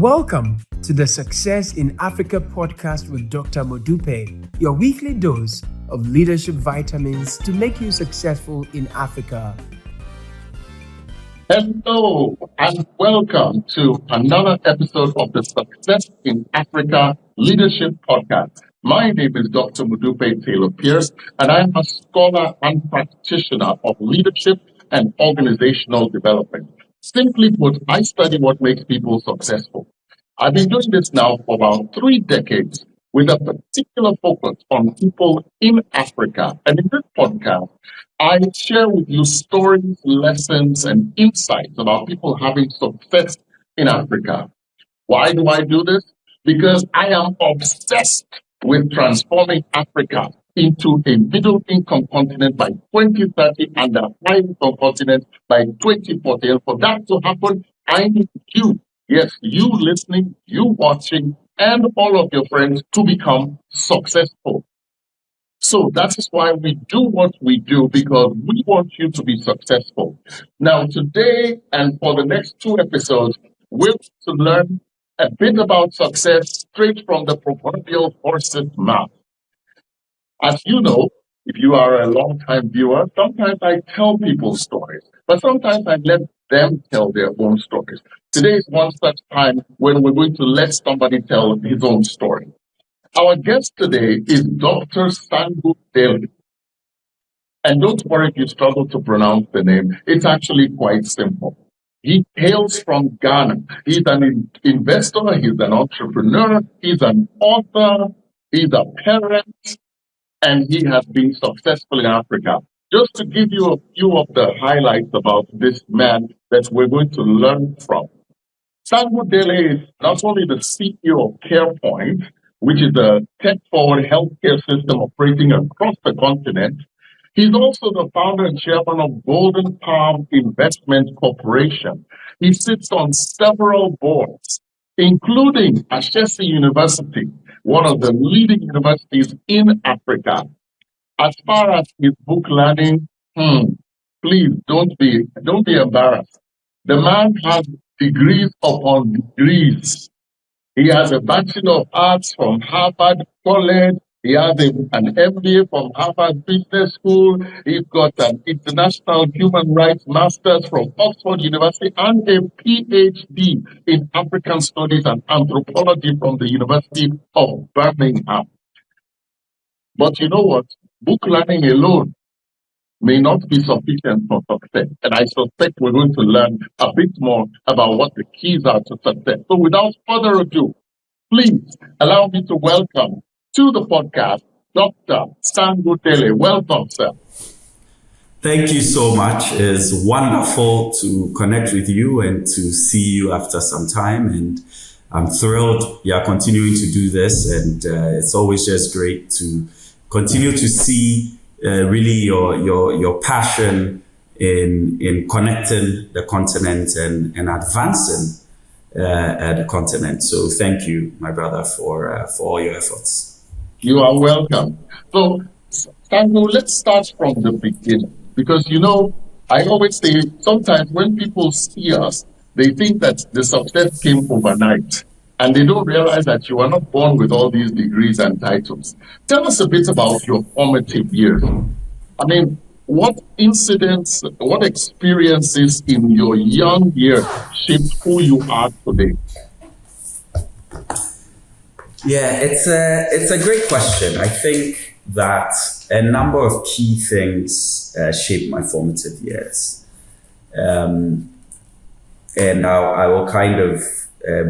Welcome to the Success in Africa podcast with Dr. Modupe, your weekly dose of leadership vitamins to make you successful in Africa. Hello and welcome to another episode of the Success in Africa Leadership Podcast. My name is Dr. Modupe Taylor Pierce, and I'm a scholar and practitioner of leadership and organizational development. Simply put, I study what makes people successful. I've been doing this now for about 3 decades with a particular focus on people in Africa. And in this podcast, I share with you stories, lessons, and insights about people having success in Africa. Why do I do this? Because I am obsessed with transforming Africa into a middle-income continent by 2030 and a high-income continent by 2040. And for that to happen, I need you, yes, you listening, you watching, and all of your friends to become successful. So that is why we do what we do, because we want you to be successful. Now, today and for the next 2 episodes, we're going to learn a bit about success straight from the proverbial horse's mouth. As you know, if you are a long-time viewer, sometimes I tell people stories, but sometimes I let them tell their own stories. Today is one such time when we're going to let somebody tell his own story. Our guest today is Dr. Sangu Delle. And don't worry if you struggle to pronounce the name. It's actually quite simple. He hails from Ghana. He's an investor, he's an entrepreneur, he's an author, he's a parent, and he has been successful in Africa. Just to give you a few of the highlights about this man that we're going to learn from. Sangu Delle is not only the CEO of CarePoint, which is a tech-forward healthcare system operating across the continent. He's also the founder and chairman of Golden Palm Investment Corporation. He sits on several boards, including Ashesi University, one of the leading universities in Africa. As far as his book learning, please don't be embarrassed. The man has degrees upon degrees. He has a Bachelor of Arts from Harvard College. He has an MBA from Harvard Business School. He's got an International Human Rights Masters from Oxford University and a PhD in African Studies and Anthropology from the University of Birmingham. But you know what? Book learning alone may not be sufficient for success. And I suspect we're going to learn a bit more about what the keys are to success. So without further ado, please allow me to welcome to the podcast, Dr. Sangu Delle. Welcome, sir. Thank you so much. It's wonderful to connect with you and to see you after some time. And I'm thrilled you are continuing to do this. And it's always just great to continue to see really your passion in connecting the continent and advancing the continent. So thank you, my brother, for all your efforts. You are welcome. So, Sangu, let's start from the beginning. Because, you know, I always say sometimes when people see us, they think that the success came overnight. And they don't realize that you are not born with all these degrees and titles. Tell us a bit about your formative years. I mean, what incidents, what experiences in your young years shaped who you are today? Yeah, it's a great question. I think that a number of key things shaped my formative years. And I will kind of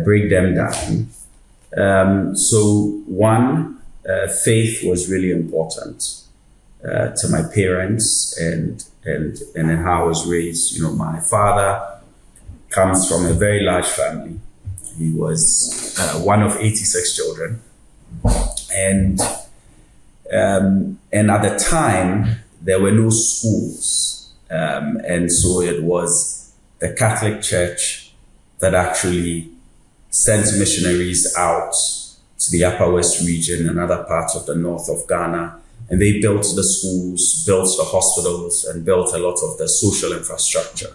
break them down. So one, faith was really important to my parents and in how I was raised. You know, my father comes from a very large family. He was one of 86 children. And at the time, there were no schools. And so it was the Catholic Church that actually sent missionaries out to the Upper West region and other parts of the north of Ghana. And they built the schools, built the hospitals, and built a lot of the social infrastructure.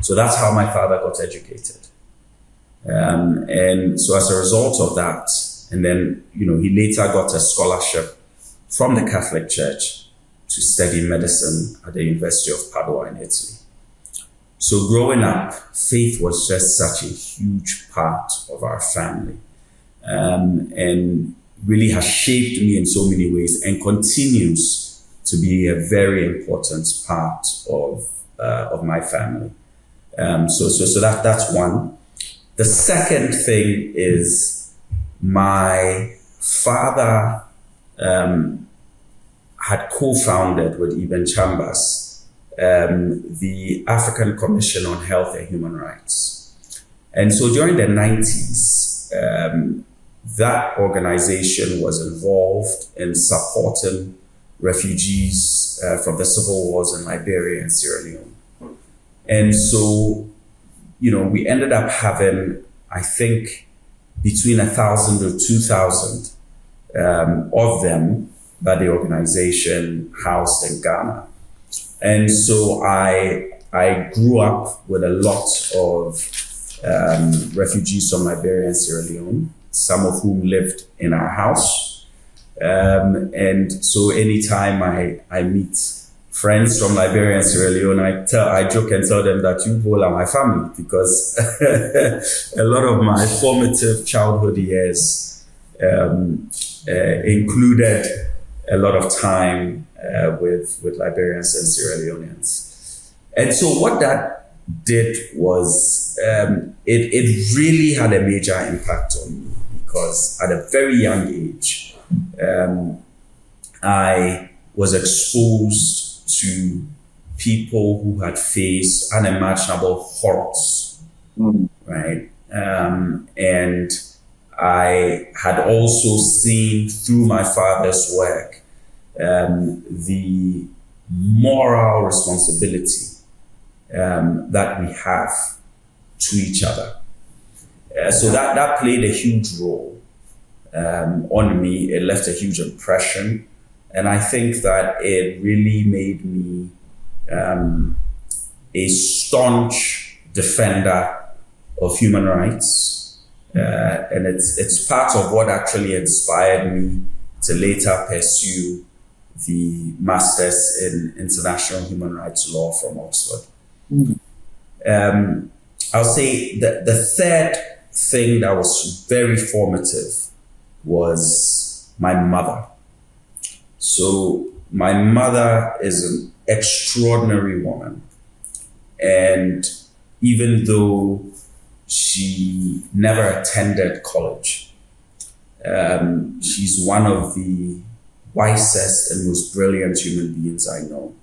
So that's how my father got educated. And so as a result of that, and then, he later got a scholarship from the Catholic Church to study medicine at the University of Padua in Italy. So growing up, faith was just such a huge part of our family, and really has shaped me in so many ways and continues to be a very important part of my family. So that's one. The second thing is my father had co-founded with Ibn Chambers the African Commission on Health and Human Rights. And so during the 90s, that organization was involved in supporting refugees from the civil wars in Liberia and Sierra Leone. And so, we ended up having, I think, between 1,000 or 2,000 of them that the organization housed in Ghana. And so I grew up with a lot of refugees from Liberia and Sierra Leone, some of whom lived in our house. And so anytime I meet friends from Liberia and Sierra Leone, I joke and tell them that you all are my family, because a lot of my formative childhood years included a lot of time with Liberians and Sierra Leoneans. And so what that did was it really had a major impact on me, because at a very young age, I was exposed to people who had faced unimaginable horrors, right? And I had also seen through my father's work the moral responsibility that we have to each other. So that played a huge role on me. It left a huge impression. And I think that it really made me a staunch defender of human rights. And it's part of what actually inspired me to later pursue the Masters in International Human Rights Law from Oxford. I'll say that the third thing that was very formative was my mother. So my mother is an extraordinary woman. And even though she never attended college, she's one of the wisest and most brilliant human beings I know.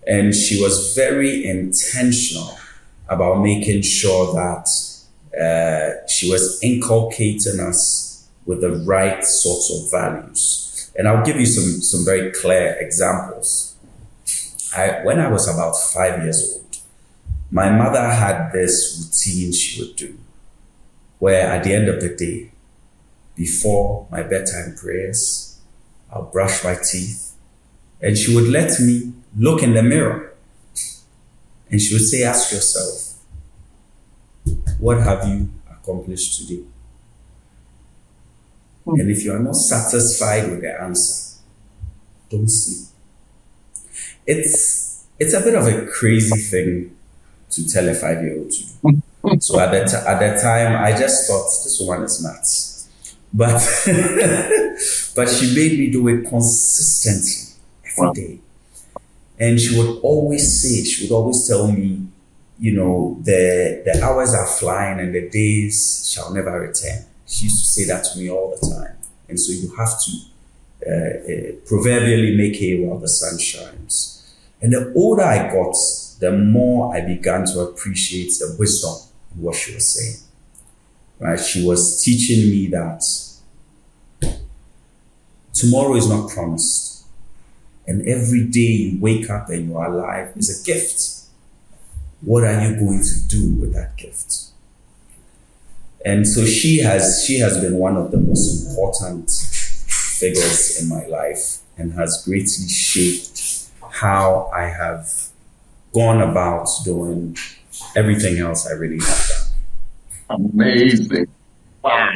And she was very intentional about making sure that she was inculcating us with the right sorts of values. And I'll give you some very clear examples. When I was about 5 years old, my mother had this routine she would do, where at the end of the day, before my bedtime prayers, I'll brush my teeth, and she would let me look in the mirror. And she would say, ask yourself, what have you accomplished today? And if you are not satisfied with the answer, don't sleep. It's a bit of a crazy thing to tell a 5-year-old to do. So at the time, I just thought this woman is nuts. But but she made me do it consistently every day. And she would always tell me, the hours are flying and the days shall never return. She used to say that to me all the time. And so you have to proverbially make hay while the sun shines. And the older I got, the more I began to appreciate the wisdom in what she was saying. Right? She was teaching me that tomorrow is not promised. And every day you wake up and you are alive is a gift. What are you going to do with that gift? And so she has been one of the most important figures in my life and has greatly shaped how I have gone about doing everything else I really have done. Amazing. Wow.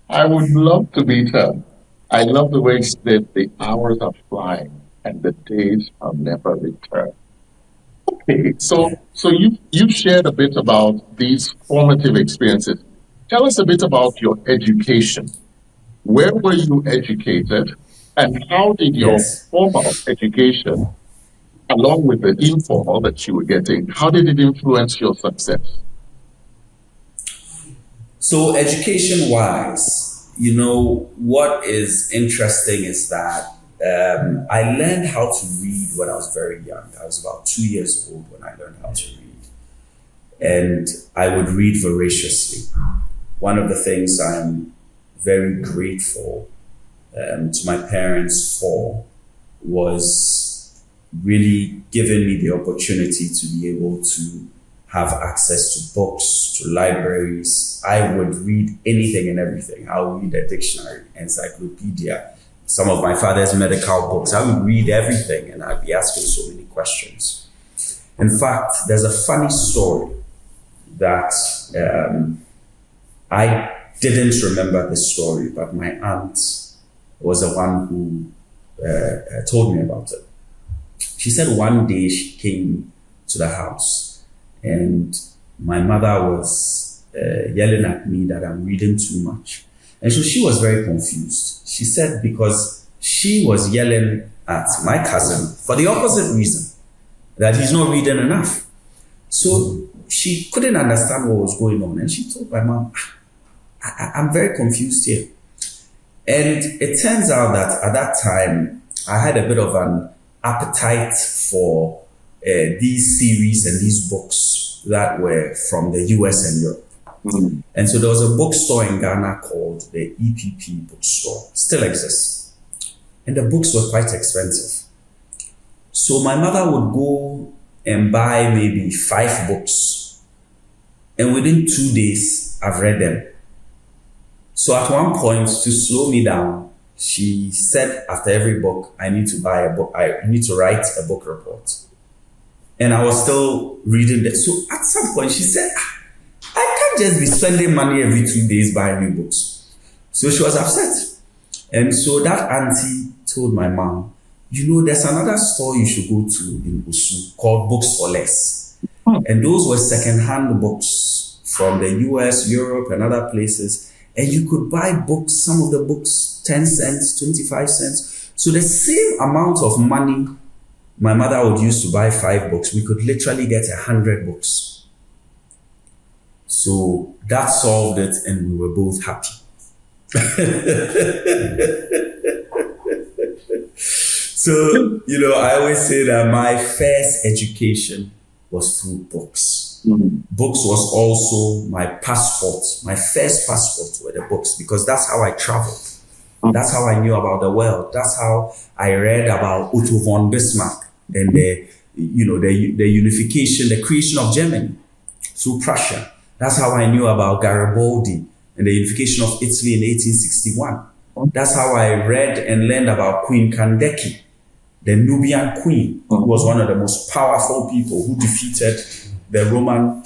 I would love to meet her. I love the way she said the hours are flying and the days are never returned. Okay, Yeah. so you shared a bit about these formative experiences. Tell us a bit about your education. Where were you educated, and how did your Yes. formal education, along with the informal that you were getting, how did it influence your success? So education wise, what is interesting is that I learned how to read when I was very young. I was about 2 years old when I learned how to read. And I would read voraciously. One of the things I'm very grateful to my parents for was really giving me the opportunity to be able to have access to books, to libraries. I would read anything and everything. I would read a dictionary, encyclopedia, some of my father's medical books. I would read everything and I'd be asking so many questions. In fact, there's a funny story that I didn't remember this story, but my aunt was the one who told me about it. She said one day she came to the house and my mother was yelling at me that I'm reading too much. And so she was very confused. She said because she was yelling at my cousin for the opposite reason, that he's not reading enough. So she couldn't understand what was going on. And she told my mom, I'm very confused here. And it turns out that at that time, I had a bit of an appetite for these series and these books that were from the US and Europe. Mm. And so there was a bookstore in Ghana called the EPP bookstore, still exists. And the books were quite expensive. So my mother would go and buy maybe 5 books. And within 2 days, I've read them. So at one point, to slow me down, she said after every book, I need to buy a book, I need to write a book report. And I was still reading that. So at some point she said, I can't just be spending money every 2 days buying new books. So she was upset. And so that auntie told my mom, there's another store you should go to in Osu called Books for Less. And those were secondhand books from the US, Europe, and other places. And you could buy books, some of the books, 10 cents, 25 cents. So the same amount of money my mother would use to buy 5 books, we could literally get 100 books. So that solved it and we were both happy. So, I always say that my first education was through books. Mm-hmm. Books was also my passport. My first passport were the books because that's how I traveled. Mm-hmm. That's how I knew about the world. That's how I read about Otto von Bismarck and the unification, the creation of Germany through Prussia. That's how I knew about Garibaldi and the unification of Italy in 1861. That's how I read and learned about Queen Kandake, the Nubian queen, who was one of the most powerful people who defeated the Roman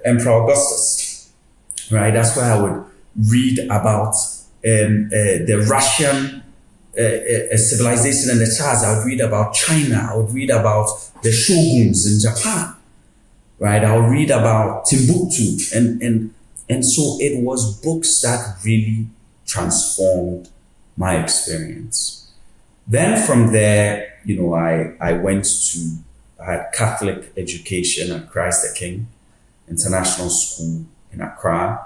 Emperor Augustus. Right? That's why I would read about the Russian civilization and the Tsars. I would read about China. I would read about the shoguns in Japan. Right? I would read about Timbuktu. And so it was books that really transformed my experience. Then from there, I had Catholic education at Christ the King International School in Accra.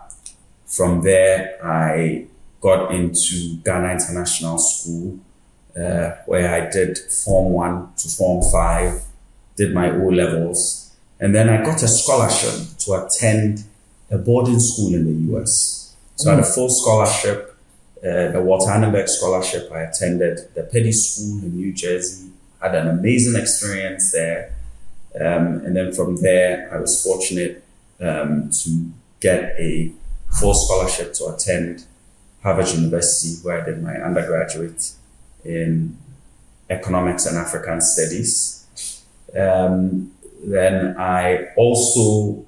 From there, I got into Ghana International School, where I did Form 1 to Form 5, did my O-levels. And then I got a scholarship to attend a boarding school in the US. So I had a full scholarship. The Walter Annenberg Scholarship, I attended the Petty School in New Jersey, had an amazing experience there. And then from there, I was fortunate to get a full scholarship to attend Harvard University, where I did my undergraduate in economics and African studies. then I also,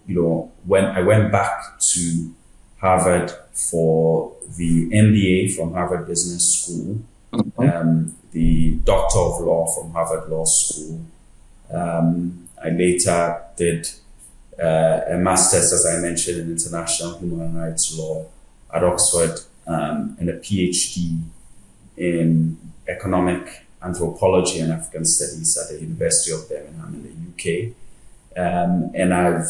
when I went back to Harvard for the MBA from Harvard Business School, the Doctor of Law from Harvard Law School. I later did a master's, as I mentioned, in international human rights law at Oxford, and a PhD in economic anthropology and African studies at the University of Birmingham in the UK. And I've,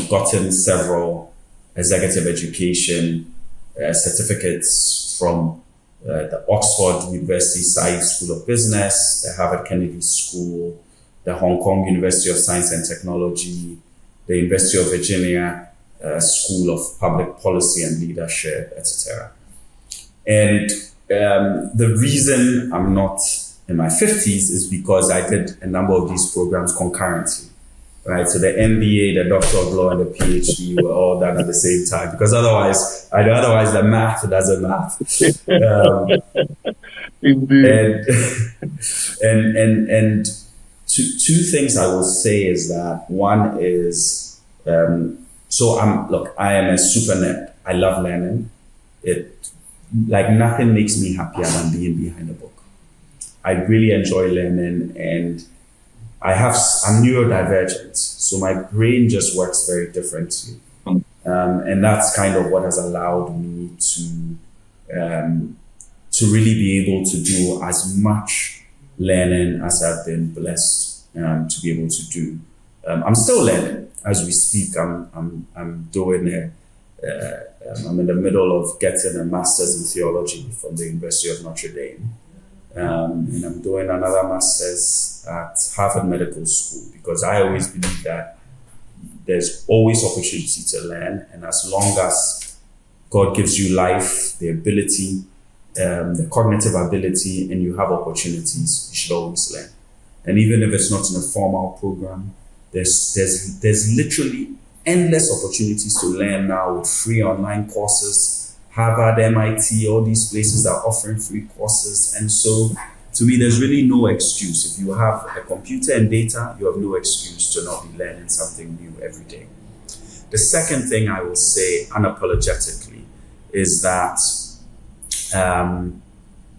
gotten several executive education certificates from the Oxford University.SHE School of Business, the Harvard Kennedy School, the Hong Kong University of Science and Technology, the University of Virginia School of Public Policy and Leadership, etc. And the reason I'm not in my 50s is because I did a number of these programs concurrently, right? So the MBA, the Doctor of Law, and the PhD were all done at the same time, because otherwise the math doesn't math. Indeed. And two things I will say is that one is, I am a super nerd. I love learning. Nothing makes me happier than being behind a book. I really enjoy learning, and I'm neurodivergent, so my brain just works very differently. And that's kind of what has allowed me to really be able to do as much learning as I've been blessed to be able to do. I'm still learning as we speak. I'm doing I'm in the middle of getting a master's in theology from the University of Notre Dame. And I'm doing another master's at Harvard Medical School, because I always believe that there's always opportunity to learn. And as long as God gives you life, the ability, the cognitive ability, and you have opportunities, you should always learn. And even if it's not in a formal program, there's literally endless opportunities to learn now with free online courses. Harvard, MIT, all these places are offering free courses. And so to me, there's really no excuse. If you have a computer and data, you have no excuse to not be learning something new every day. The second thing I will say unapologetically is that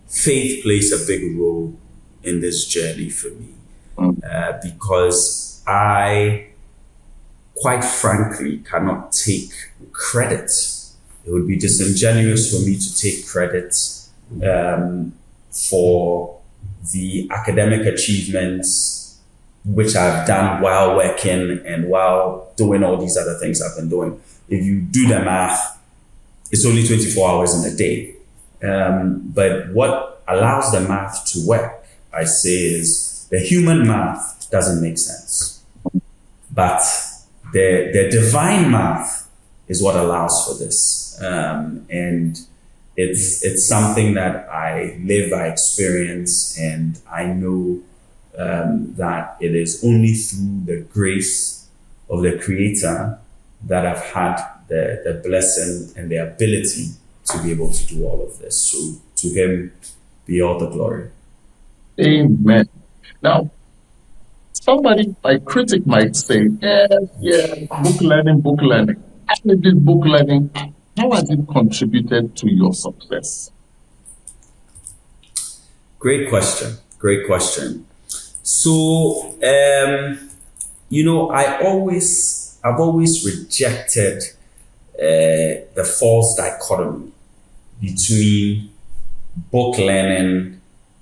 faith plays a big role in this journey for me, because I, quite frankly, cannot take credit. It would be disingenuous for me to take credit for the academic achievements which I've done while working and while doing all these other things I've been doing. If you do the math, it's only 24 hours in a day. But what allows the math to work, I say, is the human math doesn't make sense. But the divine math is what allows for this. And it's something that I live, I experience, and I know that it is only through the grace of the Creator that I've had the blessing and the ability to be able to do all of this. So to Him be all the glory. Amen. Now, somebody, a critic might say, book learning. After this book learning, how has it contributed to your success? Great question. So, I've always rejected the false dichotomy between book learning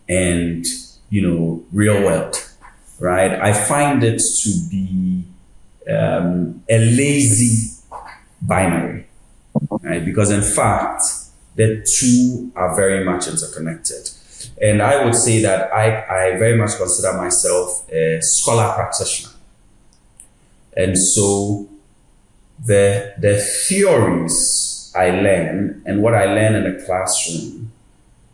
and, real world, right? I find it to be a lazy binary, right? Because in fact, the two are very much interconnected. And I would say that I very much consider myself a scholar practitioner. And so the theories I learn and what I learn in the classroom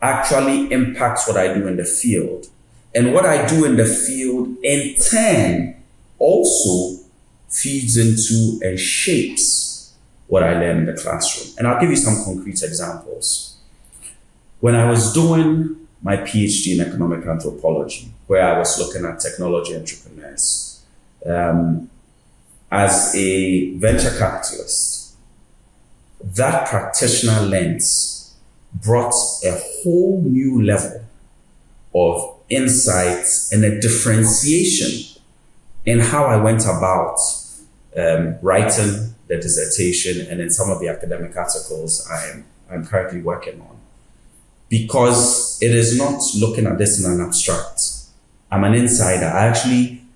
actually impacts what I do in the field. And what I do in the field in turn also feeds into and shapes what I learn in the classroom. And I'll give you some concrete examples. When I was doing my PhD in economic anthropology, where I was looking at technology entrepreneurs, As a venture capitalist, that practitioner lens brought a whole new level of insights and a differentiation in how I went about writing the dissertation and in some of the academic articles I'm currently working on. Because it is not looking at this in an abstract. I'm an insider.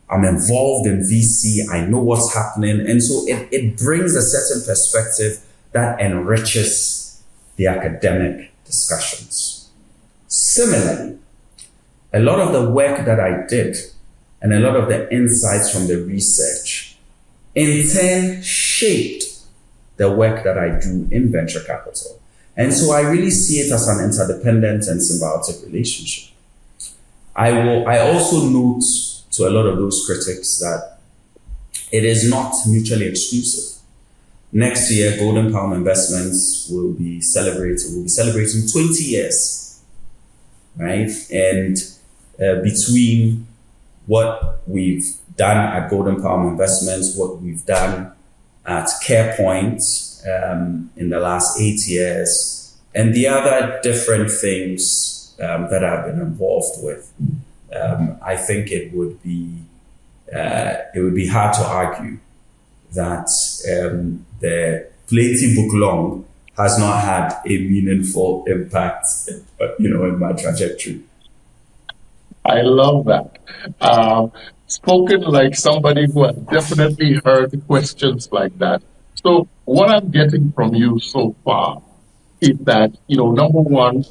I'm involved in VC. I know what's happening. And so it brings a certain perspective that enriches the academic discussions. Similarly, a lot of the work that I did and a lot of the insights from the research in turn shaped the work that I do in venture capital. And so I really see it as an interdependent and symbiotic relationship. I also note to a lot of those critics that it is not mutually exclusive. Next year, Golden Palm Investments will be celebrating 20 years, right? And between what we've done at Golden Palm Investments, what we've done at CarePoint in the last 8 years, and the other different things that I've been involved with, I think it would be hard to argue that the Plenty Book Long has not had a meaningful impact, in my trajectory. I love that. Spoken like somebody who has definitely heard questions like that. So what I'm getting from you so far is that, number one,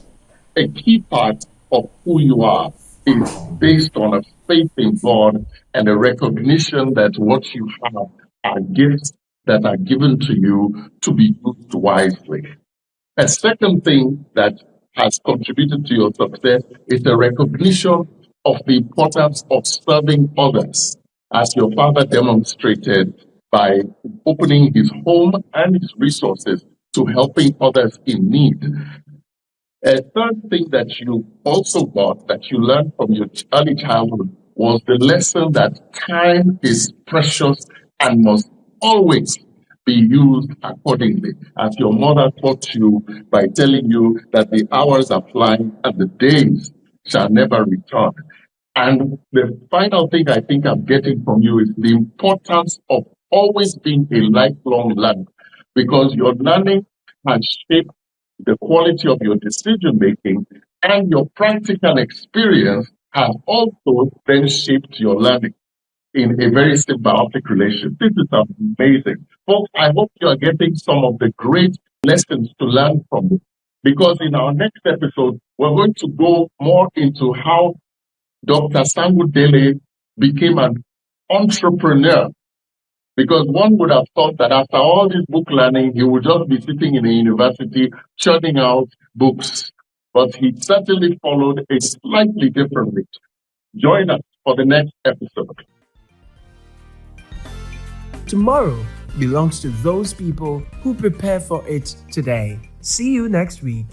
a key part of who you are is based on a faith in God and a recognition that what you have are gifts that are given to you to be used wisely. A second thing that has contributed to your success is a recognition of the importance of serving others, as your father demonstrated by opening his home and his resources to helping others in need. A third thing that you also got, that you learned from your early childhood, was the lesson that time is precious and must always be used accordingly, as your mother taught you by telling you that the hours are flying and the days shall never return. And the final thing I think I'm getting from you is the importance of always being a lifelong learner, because your learning has shaped the quality of your decision making, and your practical experience has also then shaped your learning in a very symbiotic relation. This is amazing. Folks, I hope you are getting some of the great lessons to learn from it, because in our next episode, we're going to go more into how Dr. Sangu Delle became an entrepreneur. Because one would have thought that after all this book learning, he would just be sitting in a university churning out books. But he certainly followed a slightly different route. Join us for the next episode. Tomorrow belongs to those people who prepare for it today. See you next week.